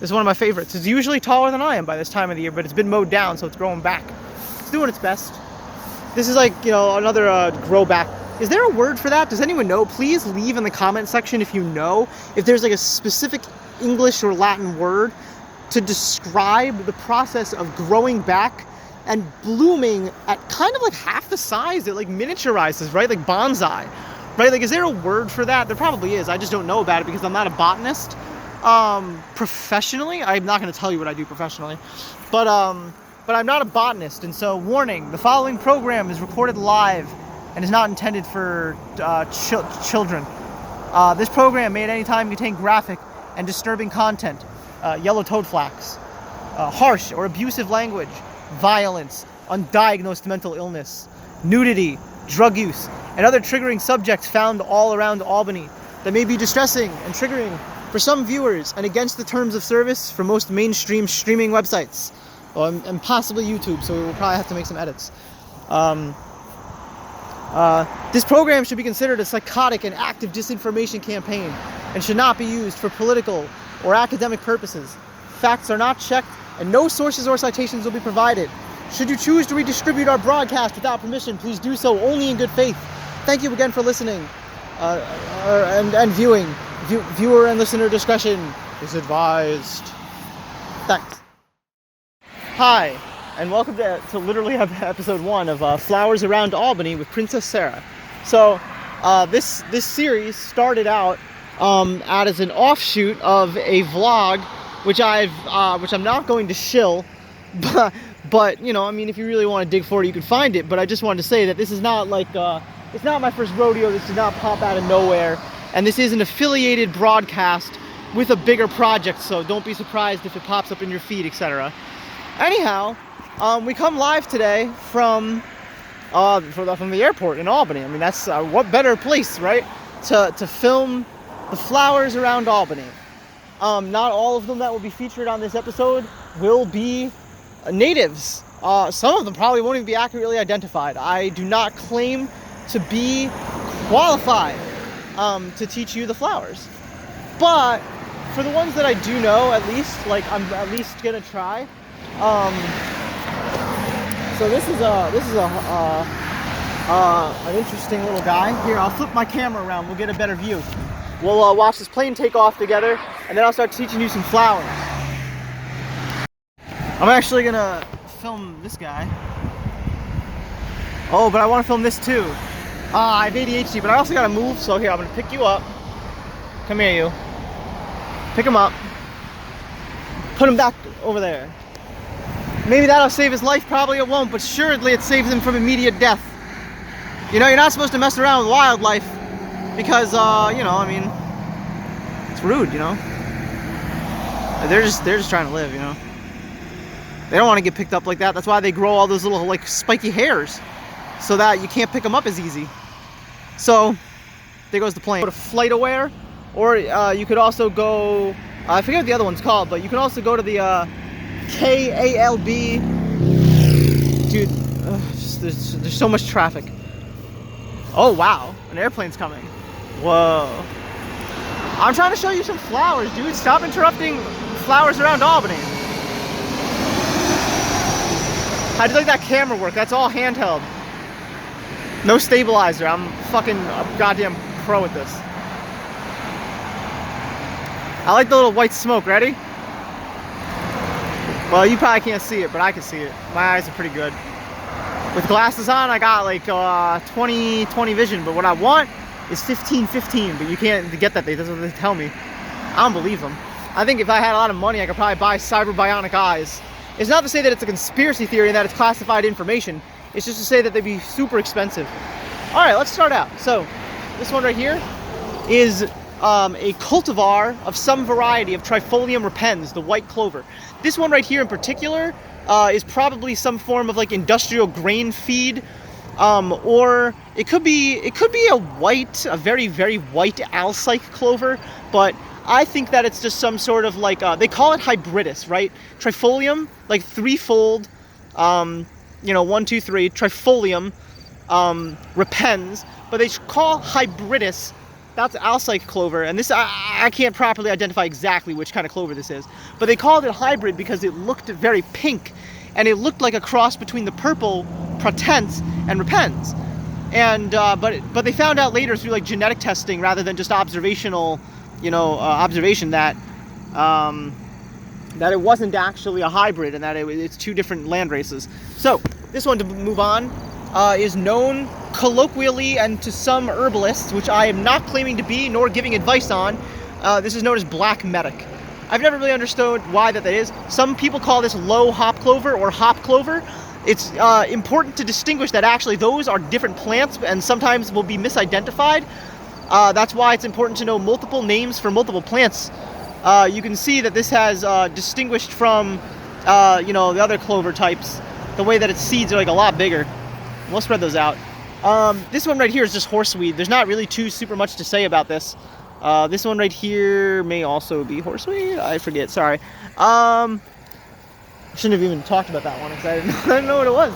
This is one of my favorites. It's usually taller than I am by this time of the year, but it's been mowed down, so it's growing back. It's doing its best. This is like, you know, another grow back. Is there a word for that? Does anyone know? Please leave in the comment section if you know, if there's like a specific English or Latin word to describe the process of growing back and blooming at kind of like half the size. It like miniaturizes, right? Like bonsai, right? Like, is there a word for that? There probably is. I just don't know about it because I'm not a botanist. Professionally, I'm not going to tell you what I do professionally, but I'm not a botanist, and so warning: the following program is recorded live and is not intended for children. This program may at any time contain graphic and disturbing content, yellow toad flax, harsh or abusive language, violence, undiagnosed mental illness, nudity, drug use, and other triggering subjects found all around Albany that may be distressing and triggering for some viewers and against the terms of service for most mainstream streaming websites, and possibly YouTube, so we will probably have to make some edits. This program should be considered a psychotic and active disinformation campaign and should not be used for political or academic purposes. Facts are not checked and no sources or citations will be provided. Should you choose to redistribute our broadcast without permission, please do so only in good faith. Thank you again for listening and viewing. Viewer and listener discretion is advised. Thanks. Hi, and welcome to literally episode 1 of Flowers Around Albany with Princess Sarah. So, this series started out as an offshoot of a vlog, which I'm not going to shill, but you know, I mean, if you really want to dig for it, you can find it. But I just wanted to say that this is not like it's not my first rodeo. This did not pop out of nowhere. And this is an affiliated broadcast with a bigger project, so don't be surprised if it pops up in your feed, etc. Anyhow, we come live today from the airport in Albany. I mean, that's what better place, right, to film the flowers around Albany. Not all of them that will be featured on this episode will be natives. Some of them probably won't even be accurately identified. I do not claim to be qualified to teach you the flowers, but for the ones that I do know, at least, like, I'm at least gonna try. So this is an interesting little guy. Here, I'll flip my camera around. We'll get a better view. We'll watch this plane take off together, and then I'll start teaching you some flowers. I'm actually gonna film this guy. Oh, but I want to film this too. I have ADHD, but I also gotta move, so here, I'm gonna pick you up. Come here, you. Pick him up. Put him back over there. Maybe that'll save his life, probably it won't, but surely it saves him from immediate death. You know, you're not supposed to mess around with wildlife, because, you know, I mean, it's rude, you know? They're just trying to live, you know? They don't want to get picked up like that. That's why they grow all those little, like, spiky hairs, so that you can't pick them up as easy. So, there goes the plane. Go to Flight Aware, or you could also go, I forget what the other one's called, but you can also go to the KALB. Dude, there's so much traffic. Oh wow, an airplane's coming. Whoa. I'm trying to show you some flowers, dude. Stop interrupting flowers around Albany. How do you like that camera work? That's all handheld. No stabilizer. I'm fucking a goddamn pro at this. I like the little white smoke. Ready? Well, you probably can't see it, but I can see it. My eyes are pretty good. With glasses on, I got like 20/20 vision, but what I want is 15/15, but you can't get that. That's what they tell me. I don't believe them. I think if I had a lot of money, I could probably buy cyber bionic eyes. It's not to say that it's a conspiracy theory and that it's classified information. It's just to say that they'd be super expensive. All right, let's start out. So this one right here is a cultivar of some variety of Trifolium repens, the white clover. This one right here in particular is probably some form of like industrial grain feed, or it could be a very, very white alsike clover, but I think that it's just some sort of like, they call it hybridus, right? Trifolium, like threefold, you know, 1, 2, 3, Trifolium repens, but they call hybridus that's Alsike clover, and this I can't properly identify exactly which kind of clover this is, but they called it hybrid because it looked very pink, and it looked like a cross between the purple Pratense and Repens. And but they found out later through like genetic testing rather than just observational, observation that that it wasn't actually a hybrid, and that it's two different land races. So this one, to move on, is known colloquially and to some herbalists, which I am not claiming to be nor giving advice on. This is known as black medic. I've never really understood why that is. Some people call this low hop clover or hop clover. It's important to distinguish that actually those are different plants and sometimes will be misidentified. That's why it's important to know multiple names for multiple plants. You can see that this has distinguished from the other clover types, the way that its seeds are like a lot bigger. We'll spread those out. This one right here is just horseweed. There's not really super much to say about this. This one right here may also be horseweed. I forget, sorry. I shouldn't have even talked about that one because I didn't know what it was.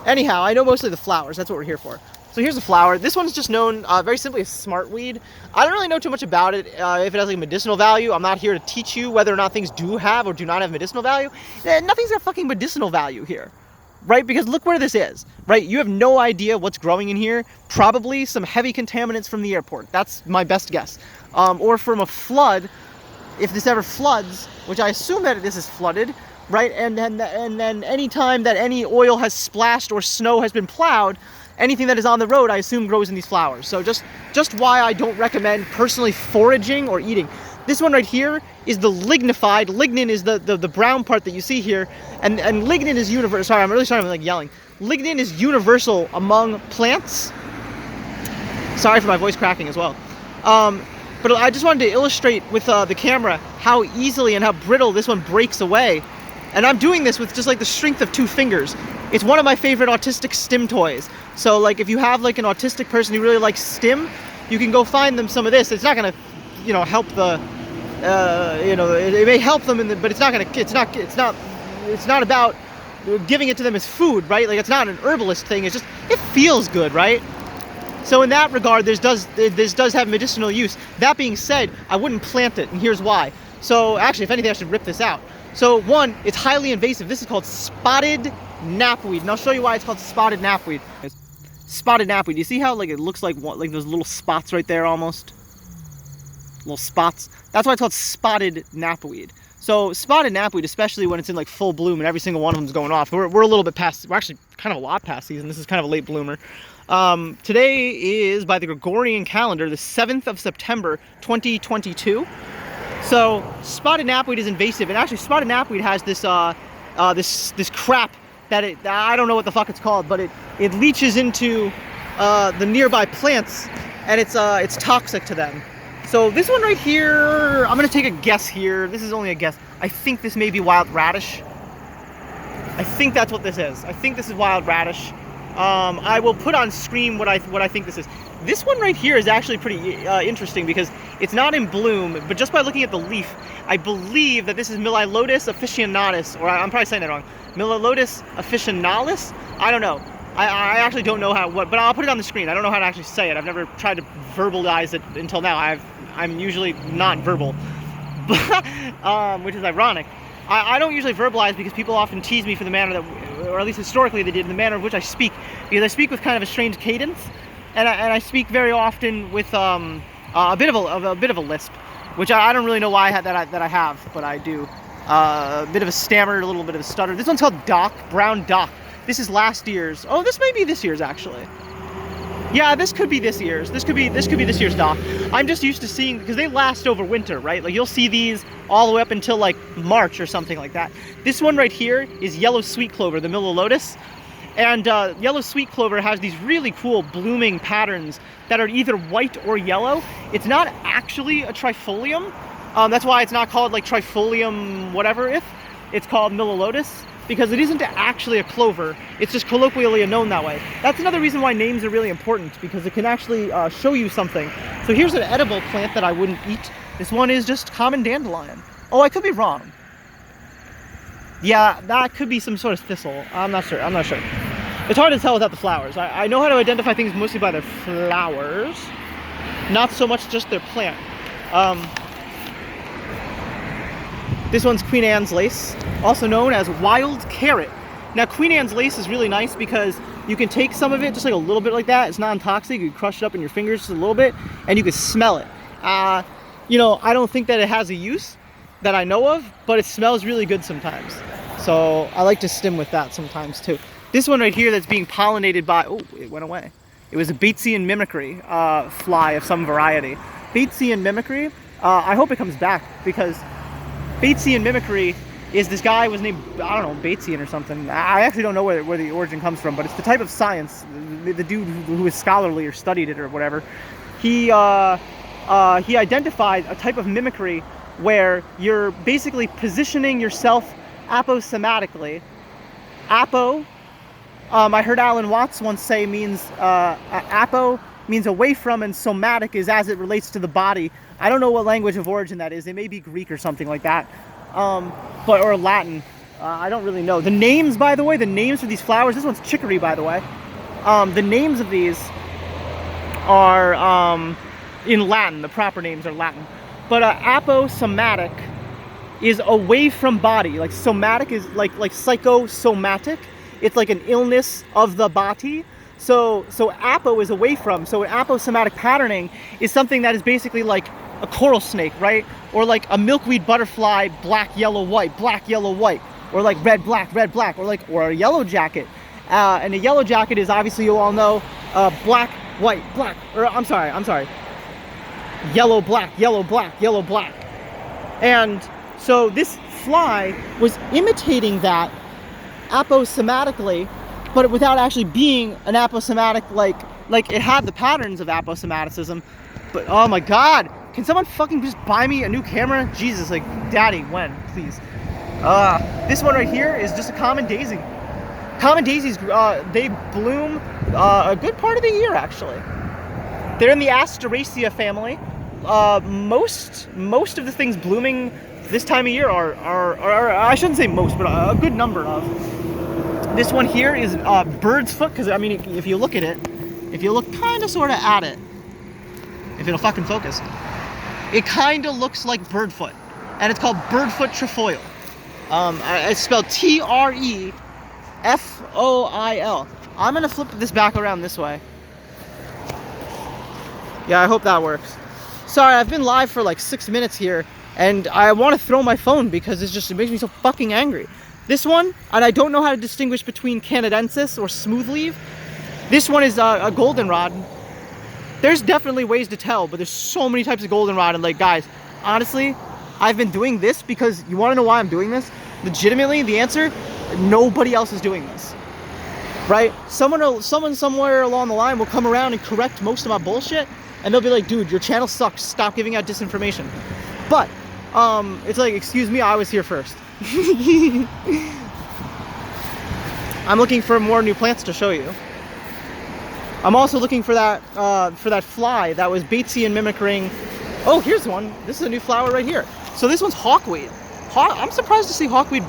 Anyhow, I know mostly the flowers. That's what we're here for. So here's the flower. This one's just known very simply as smartweed. I don't really know too much about it, if it has like medicinal value. I'm not here to teach you whether or not things do have or do not have medicinal value. Nothing's got fucking medicinal value here, right? Because look where this is, right? You have no idea what's growing in here. Probably some heavy contaminants from the airport. That's my best guess. Or from a flood, if this ever floods, which I assume that this is flooded, right? And then any time that any oil has splashed or snow has been plowed, anything that is on the road, I assume, grows in these flowers. So just why I don't recommend personally foraging or eating. This one right here is the lignified. Lignin is the brown part that you see here, and lignin is universal. Sorry, I'm really sorry, I'm like yelling. Lignin is universal among plants. Sorry for my voice cracking as well. But I just wanted to illustrate with the camera how easily and how brittle this one breaks away. And I'm doing this with just like the strength of 2 fingers. It's one of my favorite autistic stim toys. So like if you have like an autistic person who really likes stim, you can go find them some of this. It's not gonna, help the, it may help them but it's not gonna, it's not about giving it to them as food, right? Like it's not an herbalist thing. It's just, it feels good, right? So in that regard, this does have medicinal use. That being said, I wouldn't plant it, and here's why. So actually, if anything, I should rip this out. So one, it's highly invasive. This is called spotted knapweed, and I'll show you why it's called spotted knapweed. Spotted knapweed. You see how like it looks like those little spots right there, almost little spots. That's why it's called spotted knapweed. So spotted knapweed, especially when it's in like full bloom and every single one of them is going off. We're a little bit past. We're actually kind of a lot past season. This is kind of a late bloomer. Today is, by the Gregorian calendar, the 7th of September, 2022. So spotted knapweed is invasive, and actually spotted knapweed has this this crap that I don't know what the fuck it's called, but it leaches into the nearby plants, and it's toxic to them. So this one right here, I'm gonna take a guess here. This is only a guess. I think this may be wild radish. I think that's what this is. I think this is wild radish. I will put on screen what I think this is. This one right here is actually pretty interesting because it's not in bloom, but just by looking at the leaf, I believe that this is Mililotis officinalis, or I'm probably saying that wrong. Mililotis officinalis? I don't know. I actually don't know but I'll put it on the screen. I don't know how to actually say it. I've never tried to verbalize it until now. I'm usually not verbal, which is ironic. I don't usually verbalize because people often tease me for the manner that, or at least historically they did, in the manner in which I speak, because I speak with kind of a strange cadence, and I speak very often with a bit of a lisp, which I don't really know why that I have, but I do. A bit of a stammer, a little bit of a stutter. This one's called Doc, Brown Doc. This is last year's. Oh, this may be this year's actually. Yeah, this could be this year's. This could be this year's Doc. I'm just used to seeing, because they last over winter, right? Like you'll see these all the way up until like March or something like that. This one right here is yellow sweet clover, the Mililotis. And yellow sweet clover has these really cool blooming patterns that are either white or yellow. It's not actually a trifolium. That's why it's not called like trifolium whatever it's called Mililotis, because it isn't actually a clover. It's just colloquially known that way. That's another reason why names are really important, because it can actually show you something. So here's an edible plant that I wouldn't eat. This one is just common dandelion. Oh, I could be wrong. Yeah, that could be some sort of thistle. I'm not sure. It's hard to tell without the flowers. I know how to identify things mostly by their flowers. not so much just their plant. This one's Queen Anne's lace, also known as wild carrot. Now, Queen Anne's lace is really nice because you can take some of it, just like a little bit like that. It's non-toxic. You can crush it up in your fingers just a little bit, and you can smell it. You know, I don't think that it has a use that I know of, but it smells really good sometimes. So I like to stim with that sometimes too. This one right here that's being pollinated by, oh, it went away. It was a Batesian mimicry fly of some variety. Batesian mimicry, I hope it comes back, because Batesian mimicry is this guy was named, I don't know, Batesian or something. I actually don't know where the origin comes from, but it's the type of science, the dude who is scholarly or studied it or whatever. He identified a type of mimicry where you're basically positioning yourself aposematically. Apo, I heard Alan Watts once say means, apo means away from, and somatic is as it relates to the body. I don't know what language of origin that is. It may be Greek or something like that, or Latin. I don't really know. The names, by the way, the names for these flowers, this one's chicory, by the way. The names of these are in Latin. The proper names are Latin. But aposomatic is away from body. Like somatic is like psychosomatic. It's like an illness of the body. So apo is away from. So aposomatic patterning is something that is basically like a coral snake, right? Or like a milkweed butterfly, black, yellow, white, or like red, black, or a yellow jacket. And a yellow jacket is, obviously you all know, black, white, black, or I'm sorry, yellow, black. And so this fly was imitating that aposomatically, but without actually being an aposomatic, like it had the patterns of aposomaticism. But oh my God, can someone fucking just buy me a new camera? Jesus, like, daddy, when, please? This one right here is just a common daisy. Common daisies, they bloom a good part of the year, actually. They're in the Asteraceae family. Most of the things blooming this time of year are I shouldn't say most, but a good number of. This one here is bird's foot, because I mean, if you look at it, if you look kind of sort of at it, if it'll fucking focus, it kind of looks like birdfoot, and it's called birdfoot trefoil. It's spelled Trefoil. I'm gonna flip this back around this way. Yeah, I hope that works. Sorry, I've been live for like 6 minutes here, and I want to throw my phone because it makes me so fucking angry. This one, and I don't know how to distinguish between Canadensis or smoothleaf. This one is a goldenrod. There's definitely ways to tell, but there's so many types of goldenrod, and like, guys, honestly, I've been doing this because, you want to know why I'm doing this? Legitimately, the answer, nobody else is doing this, right? Someone somewhere along the line will come around and correct most of my bullshit, and they'll be like, dude, your channel sucks, stop giving out disinformation. But it's like, excuse me, I was here first. I'm looking for more new plants to show you. I'm also looking for that fly that was Batesian mimicking. Oh, here's one. This is a new flower right here. So this one's hawkweed. I'm surprised to see hawkweed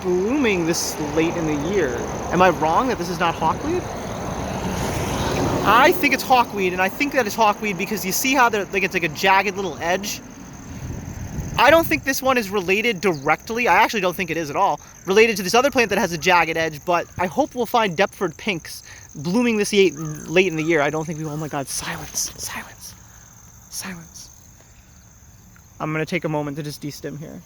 blooming this late in the year. Am I wrong that this is not hawkweed? I think it's hawkweed, and I think that it's hawkweed because you see how it's like a jagged little edge. I don't think this one is related directly. I actually don't think it is at all related to this other plant that has a jagged edge, but I hope we'll find Deptford pinks blooming this late in the year. I don't think we will. Oh my God, silence. I'm gonna take a moment to just de-stim here.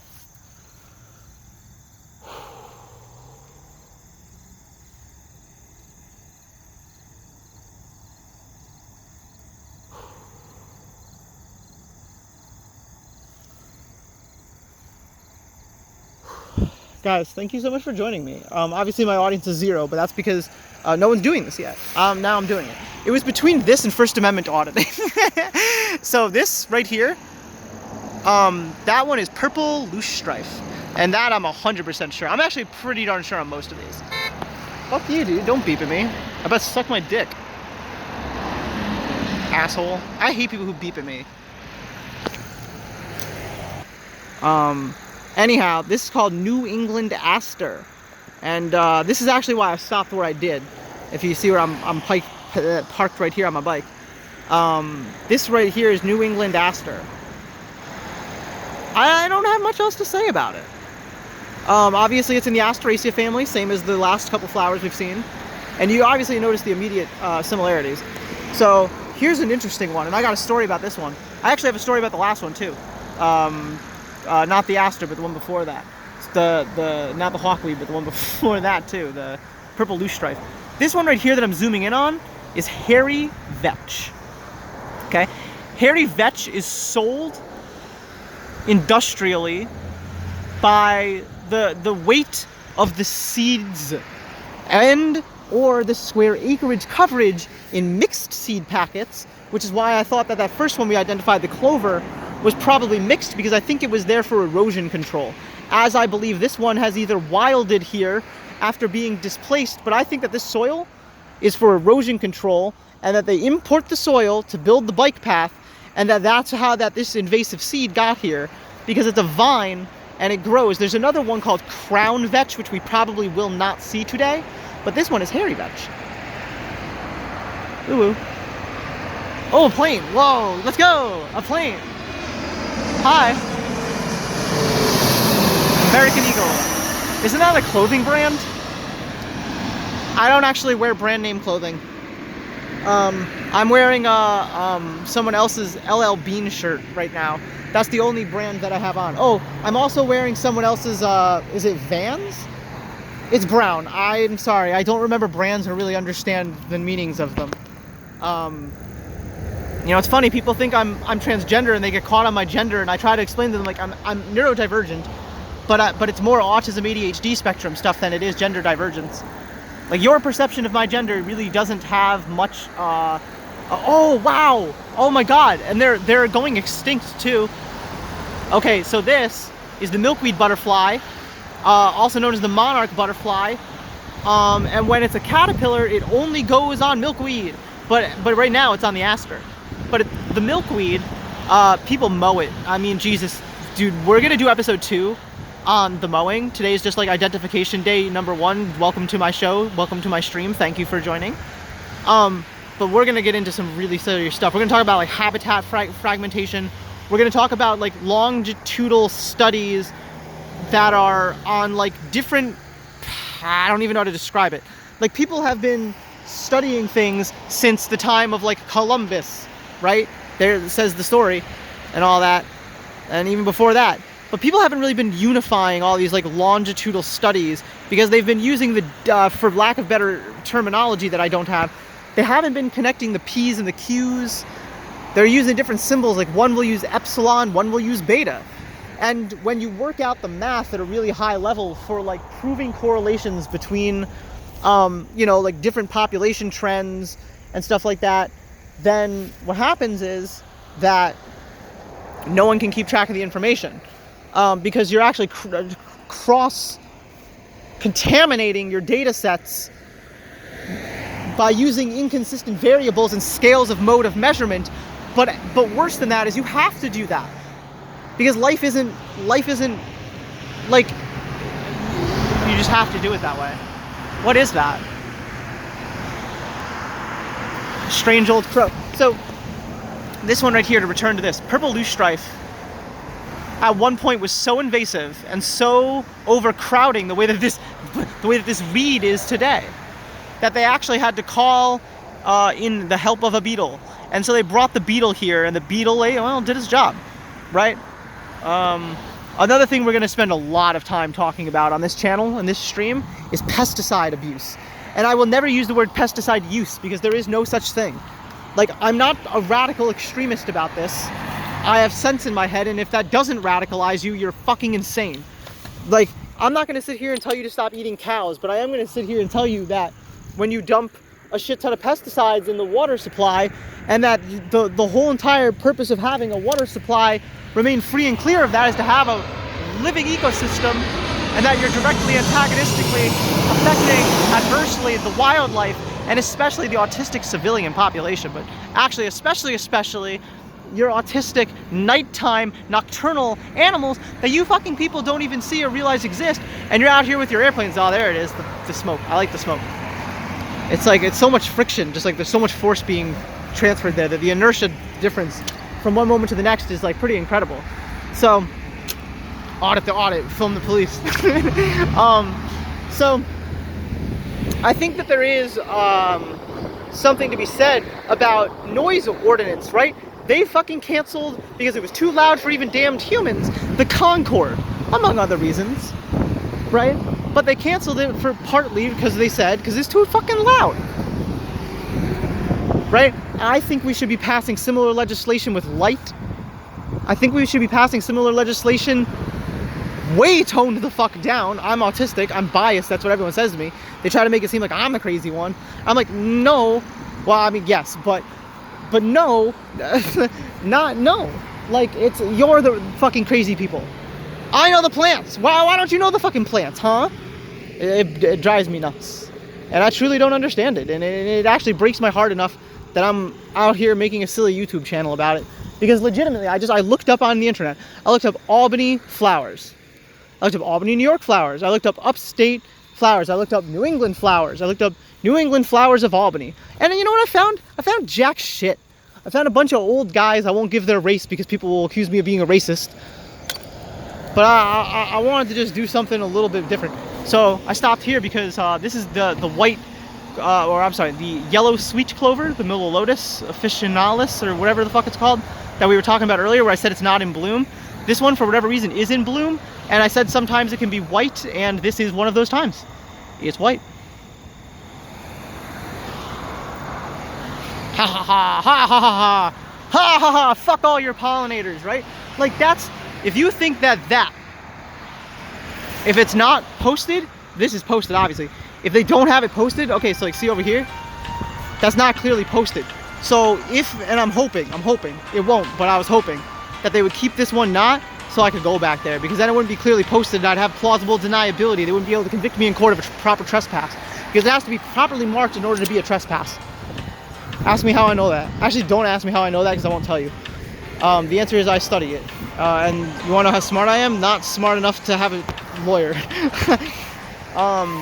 Guys, thank you so much for joining me. Obviously my audience is 0, but that's because no one's doing this yet. Now I'm doing it. It was between this and First Amendment auditing. So this right here, that one is purple loosestrife, and that I'm 100% sure. I'm actually pretty darn sure on most of these. Fuck you, dude. Don't beep at me. I bet suck my dick. Asshole. I hate people who beep at me. Anyhow, this is called New England Aster, and this is actually why I stopped where I did. If you see where I'm parked right here on my bike. This right here is New England aster. I don't have much else to say about it. Obviously it's in the Asteraceae family, same as the last couple flowers we've seen. And you obviously notice the immediate similarities. So here's an interesting one, and I got a story about this one. I actually have a story about the last one too. Not the aster, but the one before that. It's not the hawkweed, but the one before that too, the purple loosestrife. This one right here that I'm zooming in on is hairy vetch. Okay? Hairy vetch is sold industrially by the weight of the seeds and or the square acreage coverage in mixed seed packets, which is why I thought that first one we identified, the clover, was probably mixed, because I think it was there for erosion control, as I believe this one has either wilded here after being displaced, but I think that this soil is for erosion control, and that they import the soil to build the bike path, and that's how this invasive seed got here, because it's a vine and it grows. There's another one called crown vetch, which we probably will not see today, but this one is hairy vetch. Ooh. Oh, a plane. Whoa, let's go. A plane. Hi. American Eagle. Isn't that a clothing brand? I don't actually wear brand name clothing. I'm wearing someone else's LL Bean shirt right now. That's the only brand that I have on. Oh, I'm also wearing someone else's, is it Vans? It's brown. I'm sorry, I don't remember brands or really understand the meanings of them. You know, it's funny, people think I'm transgender and they get caught on my gender, and I try to explain to them, like, I'm neurodivergent, but it's more autism, ADHD spectrum stuff than it is gender divergence. Like, your perception of my gender really doesn't have much, oh, wow! Oh my god, and they're going extinct too. Okay, so this is the milkweed butterfly, also known as the monarch butterfly, and when it's a caterpillar, it only goes on milkweed, but right now it's on the aster. But the milkweed, people mow it. I mean, Jesus, dude, we're gonna do episode 2 on the mowing. Today is just like identification day number 1. Welcome to my show. Welcome to my stream. Thank you for joining. But we're gonna get into some really serious stuff. We're gonna talk about like habitat fragmentation. We're gonna talk about like longitudinal studies that are on like different, I don't even know how to describe it. Like, people have been studying things since the time of like Columbus, right? There says the story and all that, and even before that. But people haven't really been unifying all these like longitudinal studies, because they've been using the, for lack of better terminology that I don't have, they haven't been connecting the P's and the Q's. They're using different symbols, like one will use epsilon, one will use beta. And when you work out the math at a really high level for like proving correlations between, you know, like different population trends and stuff like that, then what happens is that no one can keep track of the information, because you're actually cross-contaminating your data sets by using inconsistent variables and scales of mode of measurement. But worse than that is you have to do that, because life isn't like, you just have to do it that way. What is that? Strange old crow. So this one right here, to return to this, purple loosestrife at one point was so invasive and so overcrowding the way that this weed is today, that they actually had to call in the help of a beetle. And so they brought the beetle here, and the beetle, well, did his job, right? Another thing we're going to spend a lot of time talking about on this channel and this stream is pesticide abuse. And I will never use the word pesticide use, because there is no such thing. Like, I'm not a radical extremist about this. I have sense in my head, and if that doesn't radicalize you, you're fucking insane. Like, I'm not going to sit here and tell you to stop eating cows, but I am going to sit here and tell you that when you dump a shit ton of pesticides in the water supply, and that the whole entire purpose of having a water supply remain free and clear of that is to have a living ecosystem, and that you're directly antagonistically affecting adversely the wildlife, and especially the autistic civilian population, but actually especially your autistic nighttime nocturnal animals that you fucking people don't even see or realize exist, and you're out here with your airplanes. Oh, there it is, the smoke. I like the smoke. It's like, it's so much friction, just like there's so much force being transferred there. The inertia difference from one moment to the next is like pretty incredible. So audit the audit, film the police. So I think that there is something to be said about noise ordinance, right? They fucking canceled, because it was too loud for even damned humans, the Concorde, among other reasons, right? But they canceled it for partly because they said, because it's too fucking loud, right? I think we should be passing similar legislation with light. I think we should be passing similar legislation way toned the fuck down. I'm autistic, I'm biased, that's what everyone says to me. They try to make it seem like I'm the crazy one. I'm like, no. Well, I mean, yes, but no. Not no. Like, you're the fucking crazy people. I know the plants. Why don't you know the fucking plants, huh? It drives me nuts. And I truly don't understand it. And it actually breaks my heart enough that I'm out here making a silly YouTube channel about it. Because legitimately, I looked up on the internet. I looked up Albany flowers. I looked up Albany, New York flowers. I looked up upstate flowers. I looked up New England flowers. I looked up New England flowers of Albany. And you know what I found? I found jack shit. I found a bunch of old guys. I won't give their race because people will accuse me of being a racist. But I wanted to just do something a little bit different. So I stopped here because this is the white, the yellow sweet clover, the Miller Lotus officinalis, or whatever the fuck it's called, that we were talking about earlier, where I said it's not in bloom. This one, for whatever reason, is in bloom. And I said sometimes it can be white, and this is one of those times. It's white. Ha ha ha, ha ha ha ha, ha ha ha, fuck all your pollinators, right? Like, that's, if you think that if it's not posted, this is posted, obviously. If they don't have it posted, okay, so like, see over here? That's not clearly posted. So and I'm hoping, it won't, but I was hoping that they would keep this one not, so I could go back there, because then it wouldn't be clearly posted and I'd have plausible deniability. They wouldn't be able to convict me in court of a proper trespass, because it has to be properly marked in order to be a trespass. Ask me how I know that. Actually, don't ask me how I know that, because I won't tell you. The answer is I study it. And you want to know how smart I am? Not smart enough to have a lawyer.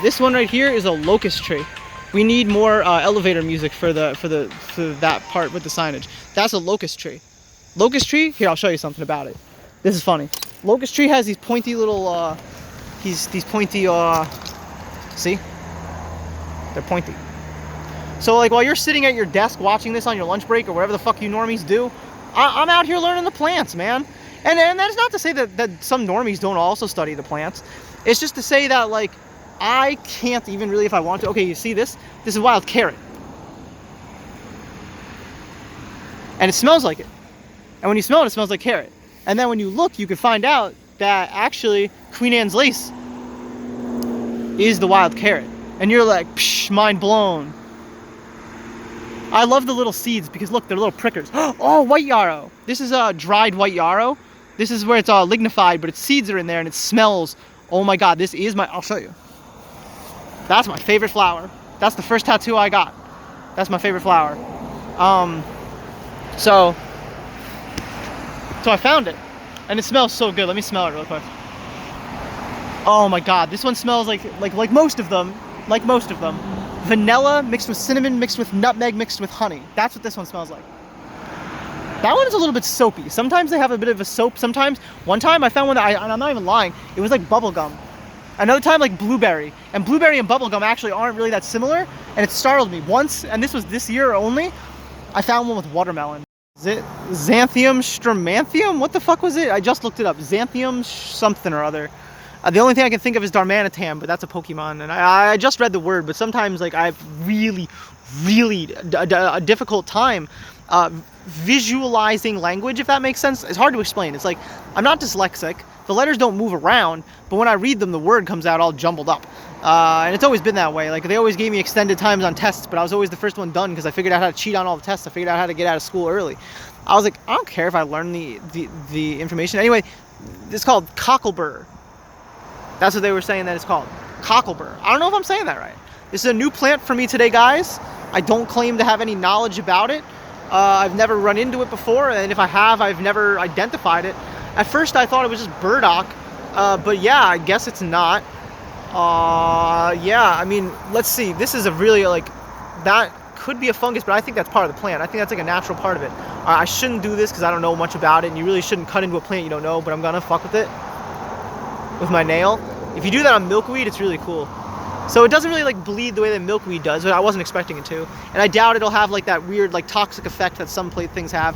This one right here is a locust tree. We need more elevator music for that part with the signage. That's a locust tree. Locust tree? Here, I'll show you something about it. This is funny. Locust tree has these pointy little, these pointy, see? They're pointy. So like, while you're sitting at your desk watching this on your lunch break or whatever the fuck you normies do, I'm out here learning the plants, man. And that's not to say that some normies don't also study the plants. It's just to say that, like, I can't even really, if I want to. Okay, you see this? This is wild carrot. And it smells like it. And when you smell it, it smells like carrot. And then when you look, you can find out that actually Queen Anne's lace is the wild carrot. And you're like, psh, mind blown. I love the little seeds because look, they're little prickers. Oh, white yarrow. This is a dried white yarrow. This is where it's lignified, but its seeds are in there and it smells. Oh my God, this is I'll show you. That's my favorite flower. That's the first tattoo I got. That's my favorite flower. So I found it and it smells so good. Let me smell it real quick. Oh my God, this one smells like most of them, vanilla mixed with cinnamon, mixed with nutmeg, mixed with honey. That's what this one smells like. That one is a little bit soapy. Sometimes they have a bit of a soap. Sometimes, one time I found one that and I'm not even lying, it was like bubble gum. Another time like blueberry. And blueberry and bubblegum actually aren't really that similar. And it startled me. Once, and this was this year only, I found one with watermelon. Is it Xanthium stramanthium? What the fuck was it? I just looked it up. Xanthium something or other. The only thing I can think of is Darmanitan, but that's a Pokemon. And I just read the word, but sometimes like I have really a difficult time visualizing language, if that makes sense. It's hard to explain. It's like, I'm not dyslexic. The letters don't move around, but when I read them, the word comes out all jumbled up. And it's always been that way. Like, they always gave me extended times on tests, but I was always the first one done because I figured out how to cheat on all the tests. I figured out how to get out of school early. I was like, I don't care if I learn the information. Anyway, it's called cocklebur. That's what they were saying that it's called. Cocklebur. I don't know if I'm saying that right. This is a new plant for me today, guys. I don't claim to have any knowledge about it. I've never run into it before, and if I have, I've never identified it. At first, I thought it was just burdock, but yeah, I guess it's not. Yeah, I mean, let's see. This is a really, like, that could be a fungus, but I think that's part of the plant. I think that's like a natural part of it. I shouldn't do this because I don't know much about it, and you really shouldn't cut into a plant you don't know, but I'm gonna fuck with it with my nail. If you do that on milkweed, it's really cool. So it doesn't really like bleed the way that milkweed does, but I wasn't expecting it to. And I doubt it'll have like that weird like toxic effect that some things have.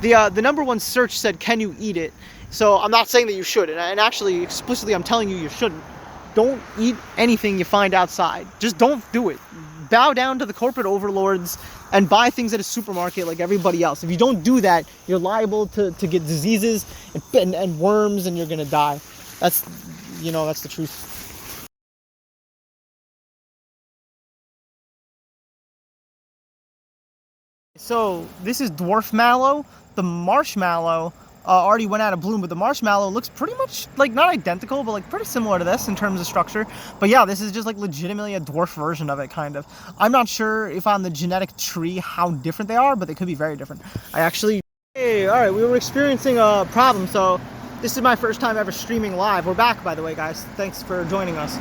The #1 search said, can you eat it? So I'm not saying that you should, and actually explicitly I'm telling you you shouldn't. Don't eat anything you find outside. Just don't do it. Bow down to the corporate overlords and buy things at a supermarket like everybody else. If you don't do that, you're liable to get diseases and worms, and you're gonna die. That's, you know, that's the truth. So this is dwarf mallow. The marshmallow already went out of bloom, but the marshmallow looks pretty much like, not identical, but like pretty similar to this in terms of structure. But yeah, this is just like legitimately a dwarf version of it, kind of. I'm not sure if on the genetic tree how different they are, but they could be very different. Hey, all right, we were experiencing a problem, so this is my first time ever streaming live. We're back, by the way, guys. Thanks for joining us.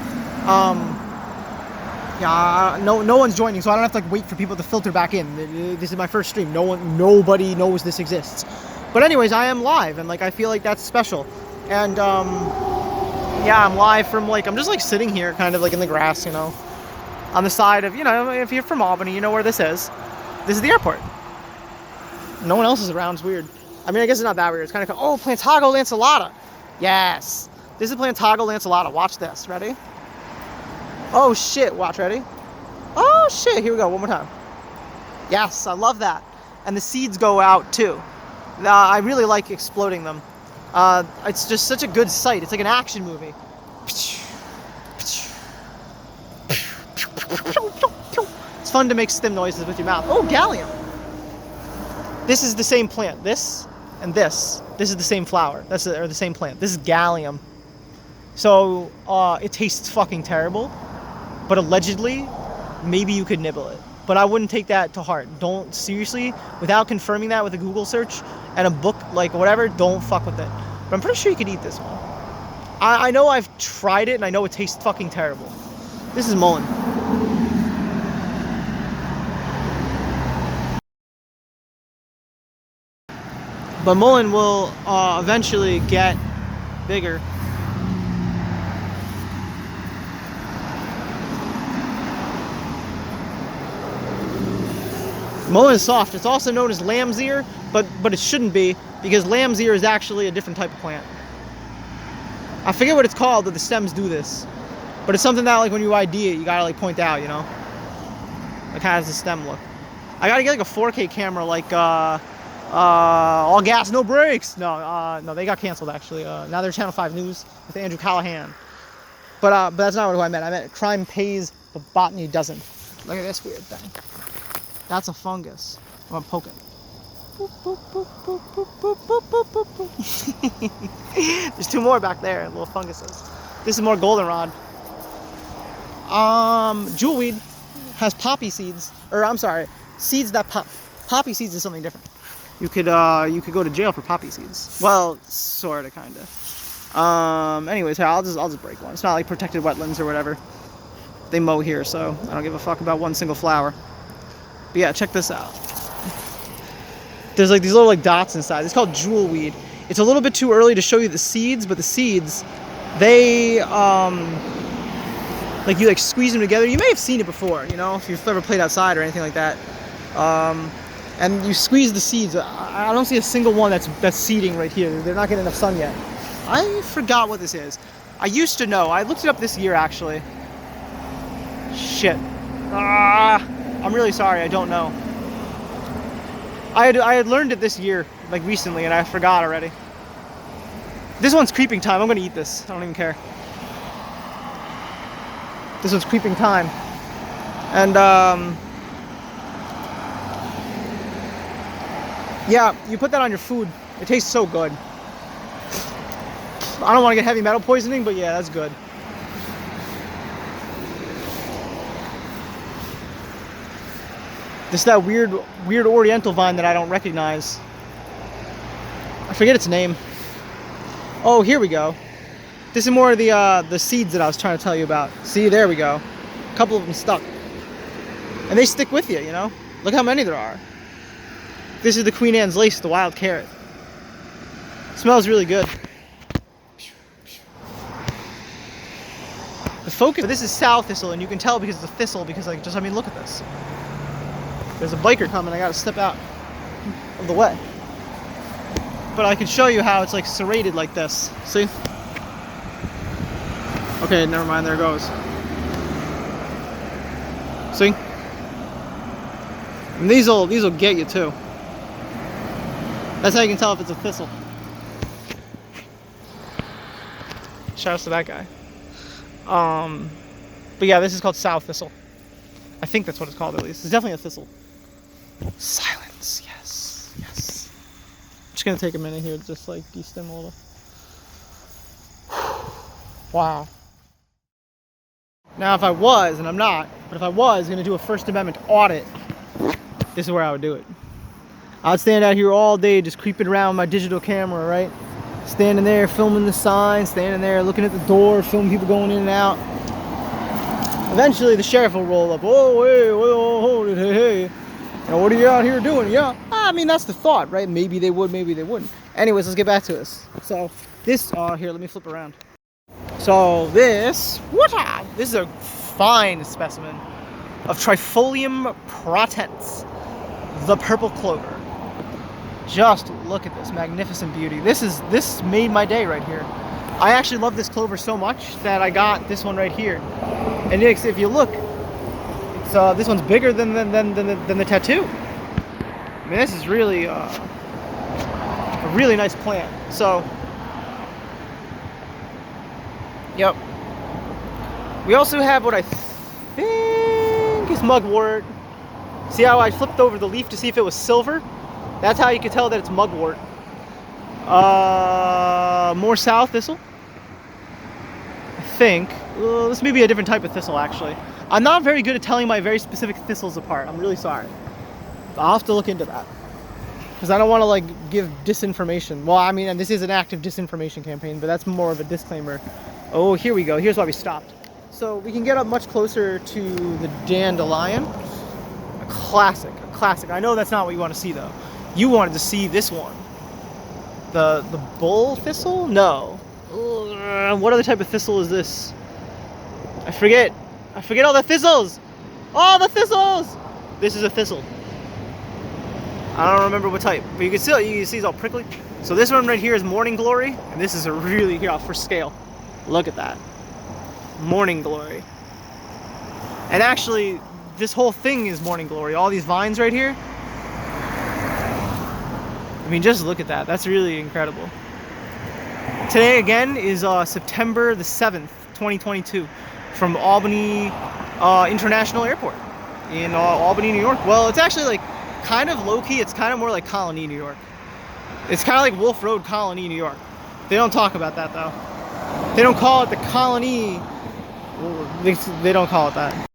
Yeah, no one's joining, so I don't have to like wait for people to filter back in. This is my first stream. Nobody knows this exists. But anyways, I am live, and like I feel like that's special. And yeah, I'm live from like, I'm just like sitting here kind of like in the grass, you know, on the side of, you know, if you're from Albany, you know where this is. This is the airport. No one else is around. It's weird. I mean, I guess it's not that weird. It's kind of, oh, Plantago lanceolata. Yes. This is Plantago lanceolata. Watch this. Ready? Oh shit, watch, ready? Oh shit, here we go, one more time. Yes, I love that. And the seeds go out too. I really like exploding them. It's just such a good sight. It's like an action movie. It's fun to make stem noises with your mouth. Oh, gallium. This is the same plant. This and this. This is the same flower. Or the same plant. This is gallium. So, it tastes fucking terrible. But allegedly, maybe you could nibble it. But I wouldn't take that to heart. Don't, seriously, without confirming that with a Google search and a book, like whatever, don't fuck with it. But I'm pretty sure you could eat this one. I know I've tried it, and I know it tastes fucking terrible. This is mullein. But mullein will eventually get bigger. Mullein is soft. It's also known as lamb's ear, but it shouldn't be, because lamb's ear is actually a different type of plant. I forget what it's called, but the stems do this. But it's something that, like, when you ID it, you gotta, like, point out, you know? Like, how does the stem look? I gotta get, like, a 4K camera, like, all gas, no brakes. No, they got canceled, actually. Now they're Channel 5 News with Andrew Callahan. But that's not what I meant. I meant crime pays, but botany doesn't. Look at this weird thing. That's a fungus. I'm gonna poke it. Boop, boop, boop, boop, boop, boop, boop, boop, boop. There's two more back there, little funguses. This is more goldenrod. Jewelweed has poppy seeds, or I'm sorry, seeds that pop. Poppy seeds is something different. You could go to jail for poppy seeds. Well, sorta, kinda. Anyways, here, I'll just break one. It's not like protected wetlands or whatever. They mow here, so I don't give a fuck about one single flower. But yeah, check this out. There's like these little like dots inside. It's called jewelweed. It's a little bit too early to show you the seeds, but the seeds, they like you like squeeze them together. You may have seen it before, you know, if you've ever played outside or anything like that. And you squeeze the seeds. I don't see a single one that's seeding right here. They're not getting enough sun yet. I forgot what this is. I used to know. I looked it up this year actually. Shit. I'm really sorry, I don't know. I had learned it this year, like recently, and I forgot already. This one's creeping time. I'm gonna eat this. I don't even care. This one's creeping time. And yeah, you put that on your food. It tastes so good. I don't want to get heavy metal poisoning, but yeah, that's good. This is that weird oriental vine that I don't recognize. I forget its name. Oh, here we go. This is more of the seeds that I was trying to tell you about. See, there we go. A couple of them stuck. And they stick with you, you know? Look how many there are. This is the Queen Anne's lace, the wild carrot. Smells really good. The focus, this is sow thistle, and you can tell because it's a thistle because like, just, I mean, look at this. There's a biker coming, I gotta step out of the way. But I can show you how it's like serrated like this. See? Okay, never mind, there it goes. See? And these'll get you too. That's how you can tell if it's a thistle. Shout out to that guy. But yeah, this is called sow thistle. I think that's what it's called at least. It's definitely a thistle. Silence, yes, yes. I'm just gonna take a minute here to just like de-stim a little. Wow. Now if I was, and I'm not, but if I was gonna do a First Amendment audit, this is where I would do it. I would stand out here all day just creeping around with my digital camera, right? Standing there, filming the sign, standing there, looking at the door, filming people going in and out. Eventually, the sheriff will roll up. Oh, hey, hold it, hey. You know, what are you out here doing? Yeah, I mean, that's the thought, right? Maybe they would, maybe they wouldn't. Anyways, let's get back to this. So, this, here, let me flip around. So, this is a fine specimen of Trifolium pratense, the purple clover. Just look at this magnificent beauty. This made my day right here. I actually love this clover so much that I got this one right here. And if you look, it's this one's bigger than the tattoo. I mean, this is really a really nice plant. So, yep. We also have what I think is mugwort. See how I flipped over the leaf to see if it was silver? That's how you can tell that it's mugwort. More sow thistle. I think. This may be a different type of thistle, actually. I'm not very good at telling my very specific thistles apart. I'm really sorry. I'll have to look into that. Because I don't want to, like, give disinformation. Well, I mean, and this is an active disinformation campaign, but that's more of a disclaimer. Oh, here we go. Here's why we stopped. So we can get up much closer to the dandelion. A classic. A classic. I know that's not what you want to see, though. You wanted to see this one. The bull thistle? No. What other type of thistle is this? I forget all the thistles! All the thistles! This is a thistle. I don't remember what type, but you can see it's all prickly. So this one right here is morning glory, and this is a really, here, for scale. Look at that. Morning glory. And actually, this whole thing is morning glory. All these vines right here. I mean, just look at that. That's really incredible. Today, again, is September the 7th, 2022, from Albany International Airport in Albany, New York. Well, it's actually like kind of low-key. It's kind of more like Colony, New York. It's kind of like Wolf Road, Colony, New York. They don't talk about that, though. They don't call it the Colony. They don't call it that.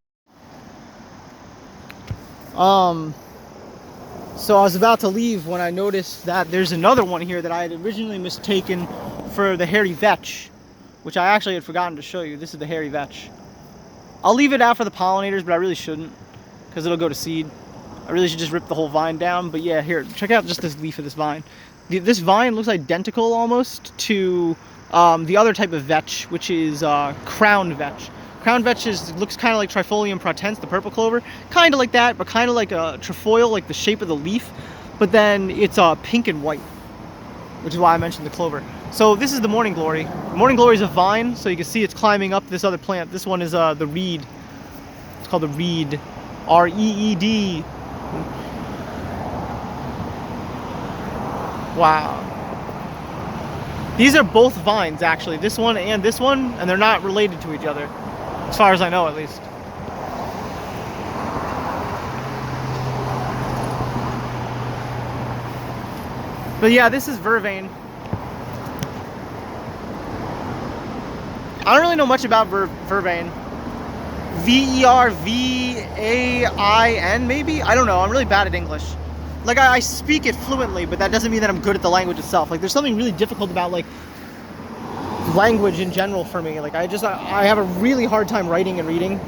So I was about to leave when I noticed that there's another one here that I had originally mistaken for the hairy vetch, which I actually had forgotten to show you. This is the hairy vetch. I'll leave it out for the pollinators, but I really shouldn't, because it'll go to seed. I really should just rip the whole vine down. But yeah, here, check out just this leaf of this vine. This vine looks identical almost to the other type of vetch, which is crowned vetch. Crown vetch looks kind of like Trifolium pratense, the purple clover. Kind of like that, but kind of like a trefoil, like the shape of the leaf. But then it's pink and white, which is why I mentioned the clover. So this is the morning glory. The morning glory is a vine, so you can see it's climbing up this other plant. This one is the reed. It's called the reed. R-E-E-D. Wow. These are both vines, actually. This one, and they're not related to each other. As far as I know, at least. But yeah, this is vervain. I don't really know much about vervain. V-E-R-V-A-I-N, maybe? I don't know. I'm really bad at English. Like, I speak it fluently, but that doesn't mean that I'm good at the language itself. Like, there's something really difficult about, like, language in general for me. Like, I have a really hard time writing and reading.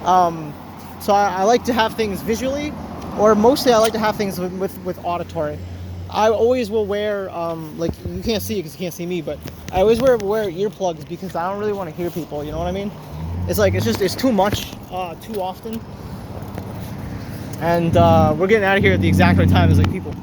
So I like to have things visually, Or mostly I like to have things with auditory. I always will wear, like, you can't see it because you can't see me, but I always wear earplugs because I don't really want to hear people, you know what I mean? It's like, it's too much, too often. And we're getting out of here at the exact right time as like people.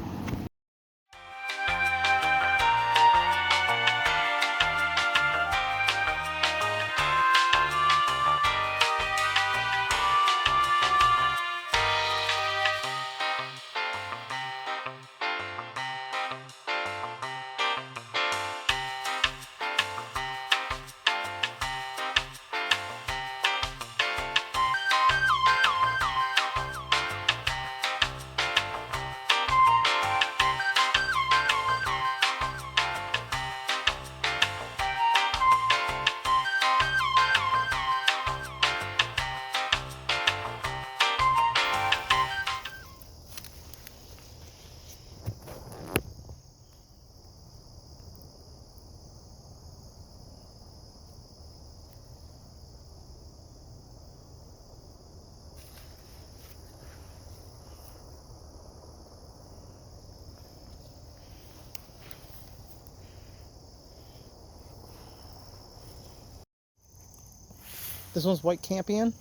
This one's white campion.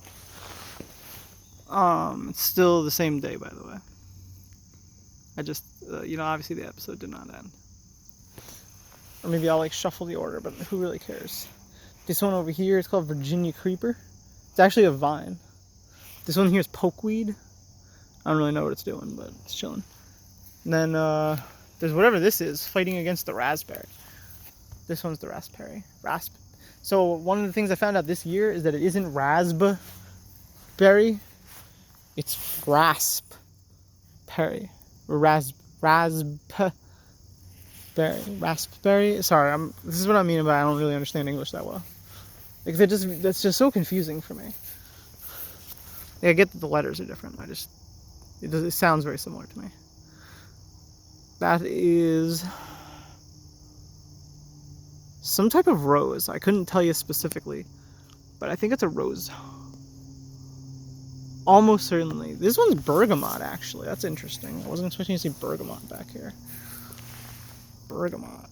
It's still the same day, by the way. I just, obviously the episode did not end. Or maybe I'll like shuffle the order, but who really cares? This one over here is called Virginia Creeper. It's actually a vine. This one here is pokeweed. I don't really know what it's doing, but it's chilling. And then there's whatever this is, fighting against the raspberry. This one's the raspberry. So one of the things I found out this year is that it isn't raspberry. It's raspberry. Raspberry. Sorry, this is what I mean by I don't really understand English that well. Like that's just so confusing for me. Yeah, I get that the letters are different. It sounds very similar to me. That is some type of rose. I couldn't tell you specifically, but I think it's a rose. Almost certainly. This one's bergamot, actually. That's interesting. I wasn't expecting to see bergamot back here. Bergamot.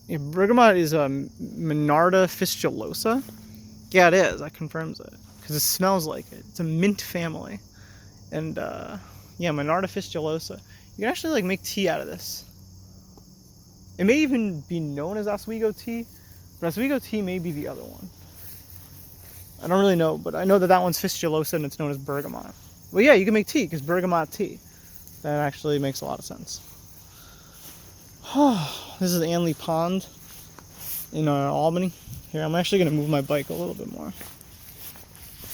Yeah, bergamot is a Monarda fistulosa. Yeah, it is. That confirms it. Because it smells like it. It's a mint family. And, yeah, Monarda fistulosa. You can actually, like, make tea out of this. It may even be known as Oswego tea, but Oswego tea may be the other one. I don't really know, but I know that one's fistulosa and it's known as bergamot. Well, yeah, you can make tea because bergamot tea. That actually makes a lot of sense. This is Anley Pond in Albany. Here, I'm actually going to move my bike a little bit more.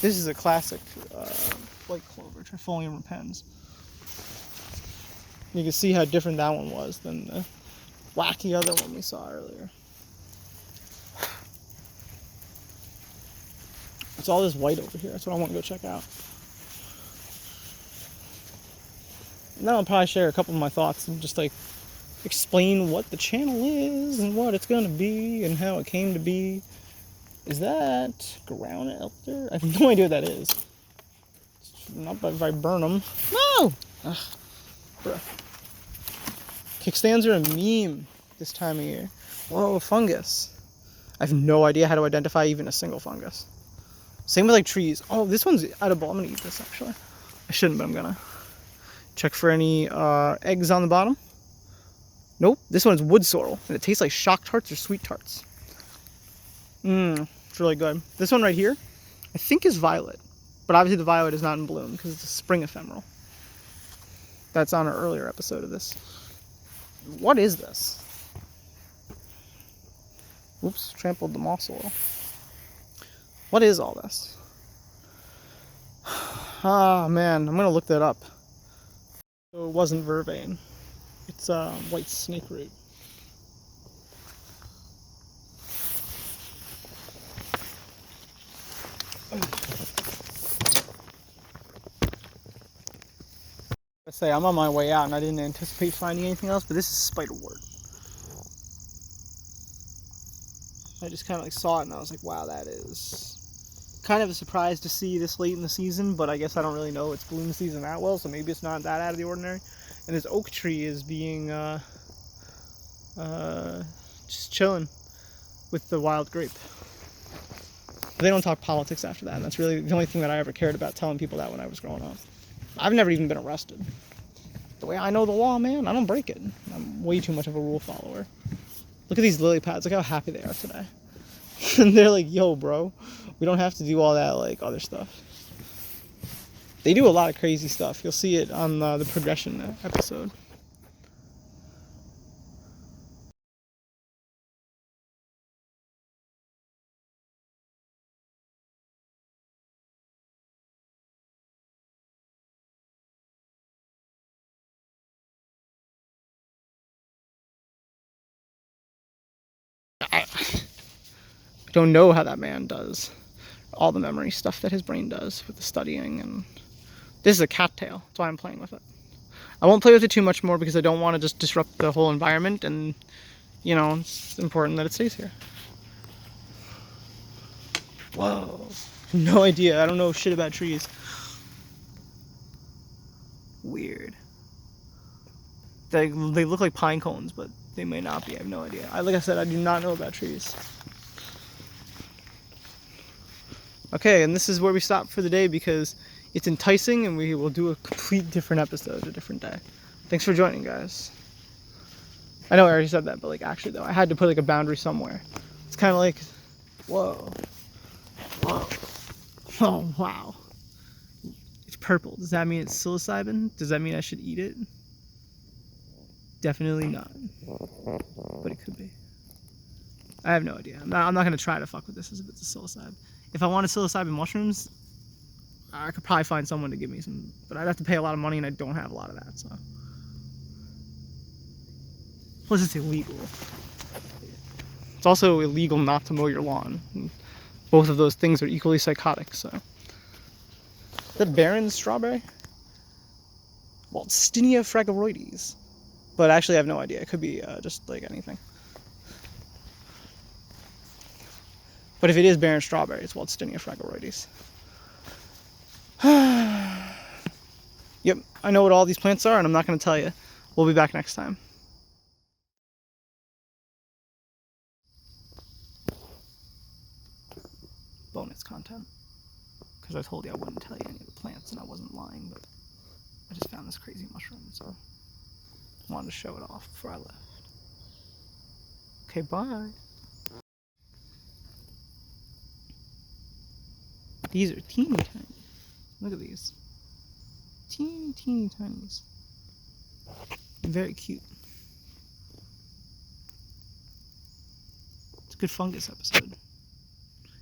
This is a classic white clover, Trifolium repens. You can see how different that one was than the wacky other one we saw earlier. It's all this white over here. That's what I want to go check out. And then I'll probably share a couple of my thoughts and just like explain what the channel is and what it's going to be and how it came to be. Is that ground elder? I have no idea what that is. It's not by viburnum. No! Ugh. Bruh. Kickstands are a meme this time of year. Whoa, fungus. I have no idea how to identify even a single fungus. Same with like trees. Oh, this one's edible. I'm gonna eat this actually. I shouldn't, but I'm gonna. Check for any eggs on the bottom. Nope. This one's wood sorrel, and it tastes like shock tarts or sweet tarts. It's really good. This one right here, I think is violet, but obviously the violet is not in bloom because it's a spring ephemeral. That's on an earlier episode of this. What is this? Oops, trampled the moss a little. What is all this? Ah, man, I'm gonna look that up. So it wasn't vervain. It's white snake root. I say I'm on my way out and I didn't anticipate finding anything else, but this is spiderwort. I just kind of like saw it and I was like, wow, that is kind of a surprise to see this late in the season, but I guess I don't really know its bloom season that well, so maybe it's not that out of the ordinary. And this oak tree is being just chilling with the wild grape. They don't talk politics after that, and that's really the only thing that I ever cared about telling people that when I was growing up. I've never even been arrested. The way I know the law, man, I don't break it. I'm way too much of a rule follower. Look at these lily pads. Look how happy they are today. And they're like, yo, bro, we don't have to do all that, like, other stuff. They do a lot of crazy stuff. You'll see it on the progression episode. I don't know how that man does all the memory stuff that his brain does with the studying, and this is a cattail. That's why I'm playing with it. I won't play with it too much more because I don't want to just disrupt the whole environment, and you know, it's important that it stays here. Whoa. No idea. I don't know shit about trees. Weird. They look like pine cones, but they may not be. I have no idea. Like I said, I do not know about trees. Okay, and this is where we stop for the day because it's enticing, and we will do a complete different episode a different day. Thanks for joining, guys. I know I already said that, but like actually though, I had to put like a boundary somewhere. It's kind of like, whoa. Whoa. Oh, wow. It's purple. Does that mean it's psilocybin? Does that mean I should eat it? Definitely not. But it could be. I have no idea. I'm not going to try to fuck with this as if it's a psilocybin. If I wanted psilocybin mushrooms, I could probably find someone to give me some, but I'd have to pay a lot of money, and I don't have a lot of that, so. Plus, it's illegal. It's also illegal not to mow your lawn. And both of those things are equally psychotic, so. Is that Baron's strawberry? Waltzinia fragiloides. But actually, I have no idea. It could be just like anything. But if it is Baron's strawberry, it's Waltzinia fragiloides. Yep, I know what all these plants are, and I'm not going to tell you. We'll be back next time. Bonus content. Because I told you I wouldn't tell you any of the plants, and I wasn't lying, but I just found this crazy mushroom, so I wanted to show it off before I left. Okay, bye. These are teeny tiny. Look at these. Teeny, teeny tinies. Very cute. It's a good fungus episode.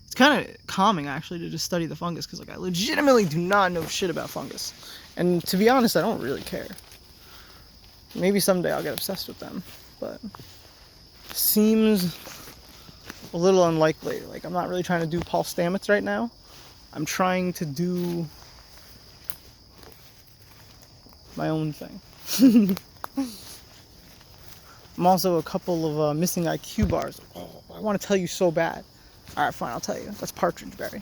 It's kind of calming, actually, to just study the fungus, because like, I legitimately do not know shit about fungus. And to be honest, I don't really care. Maybe someday I'll get obsessed with them, but seems a little unlikely. Like, I'm not really trying to do Paul Stamets right now. I'm trying to do my own thing. I'm also a couple of missing IQ bars. Oh, I want to tell you so bad. Alright, fine, I'll tell you. That's partridge berry.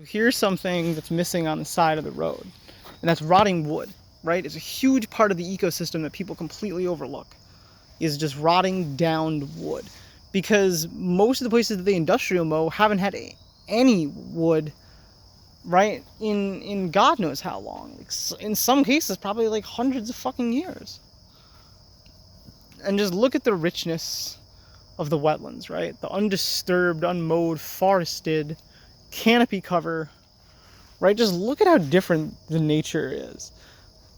Here's something that's missing on the side of the road, and that's rotting wood, right? It's a huge part of the ecosystem that people completely overlook, is just rotting down wood. Because most of the places that they industrial mow haven't had any wood, right, in God knows how long. Like, in some cases, probably like hundreds of fucking years. And just look at the richness of the wetlands, right? The undisturbed, unmowed, forested, canopy cover, right? Just look at how different the nature is.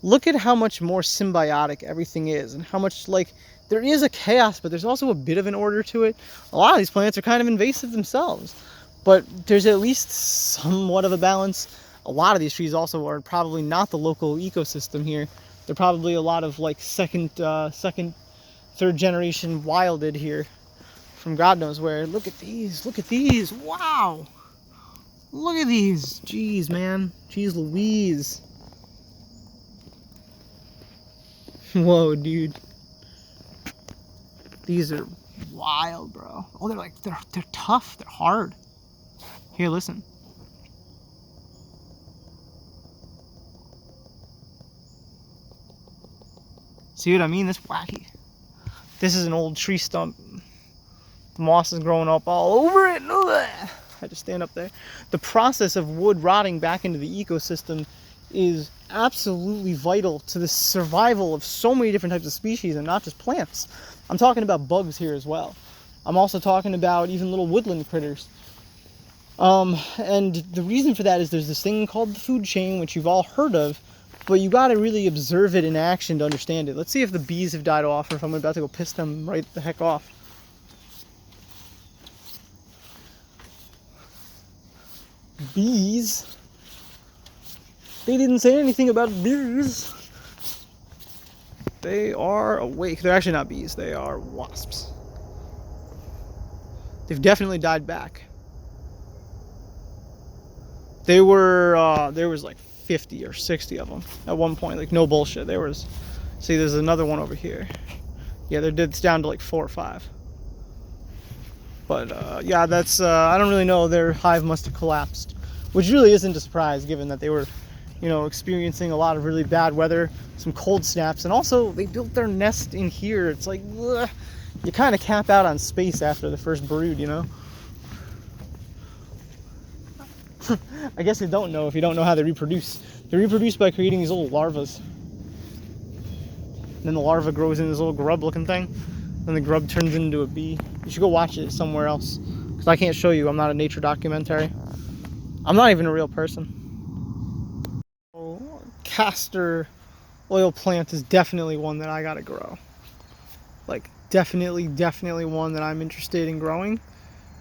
Look at how much more symbiotic everything is, and how much, like, there is a chaos, but there's also a bit of an order to it. A lot of these plants are kind of invasive themselves, but there's at least somewhat of a balance. A lot of these trees also are probably not the local ecosystem here. They're probably a lot of like second, third generation wilded here from God knows where. Look at these, look at these, wow! Look at these, jeez man, jeez Louise. Whoa dude. These are wild, bro. Oh, they're tough. They're hard. Here, listen. See what I mean? That's wacky. This is an old tree stump. The moss is growing up all over it. I had to stand up there. The process of wood rotting back into the ecosystem is absolutely vital to the survival of so many different types of species, and not just plants. I'm talking about bugs here as well. I'm also talking about even little woodland critters. And the reason for that is there's this thing called the food chain, which you've all heard of, but you got to really observe it in action to understand it. Let's see if the bees have died off, or if I'm about to go piss them right the heck off. Bees? They didn't say anything about bees. They are awake. They're actually not bees. They are wasps. They've definitely died back. There was like 50 or 60 of them at one point. Like, no bullshit. See, there's another one over here. Yeah, it's down to like 4 or 5. But yeah, that's I don't really know. Their hive must have collapsed, which really isn't a surprise given that they were, experiencing a lot of really bad weather, some cold snaps, and also they built their nest in here. It's like, ugh, you kind of cap out on space after the first brood, I guess you don't know if you don't know how they reproduce. They reproduce by creating these little larvas. And then the larva grows into this little grub-looking thing. Then the grub turns into a bee. You should go watch it somewhere else, because I can't show you. I'm not a nature documentary. I'm not even a real person. Castor oil plant is definitely one that I gotta grow. Like, definitely one that I'm interested in growing.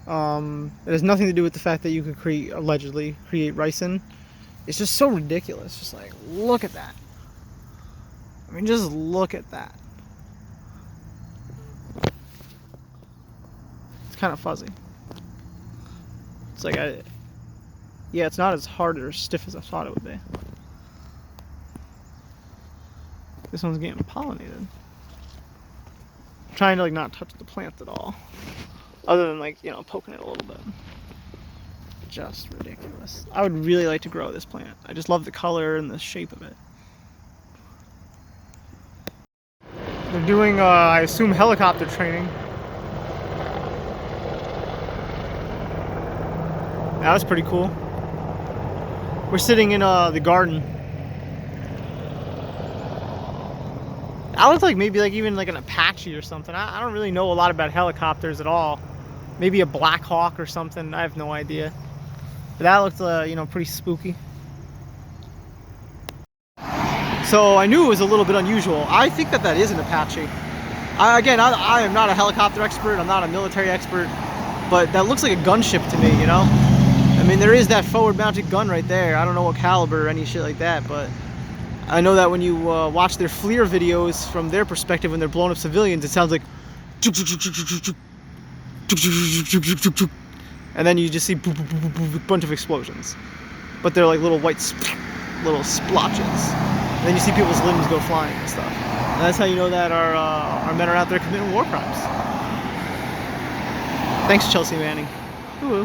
It has nothing to do with the fact that you could allegedly create ricin. It's just so ridiculous. Just like, look at that. I mean, just look at that. It's kind of fuzzy. It's like, yeah, it's not as hard or stiff as I thought it would be. This one's getting pollinated. I'm trying to like not touch the plant at all. Other than like, poking it a little bit. Just ridiculous. I would really like to grow this plant. I just love the color and the shape of it. They're doing, I assume, helicopter training. That was pretty cool. We're sitting in the garden. That looks like maybe even like an Apache or something. I don't really know a lot about helicopters at all. Maybe a Black Hawk or something. I have no idea. But that looked, pretty spooky. So I knew it was a little bit unusual. I think that is an Apache. I am not a helicopter expert. I'm not a military expert. But that looks like a gunship to me, I mean, there is that forward-mounted gun right there. I don't know what caliber or any shit like that, but I know that when you watch their FLIR videos from their perspective when they're blowing up civilians, it sounds like, and then you just see a bunch of explosions. But they're like little white, little splotches. And then you see people's limbs go flying and stuff. And that's how you know that our men are out there committing war crimes. Thanks, Chelsea Manning. Ooh.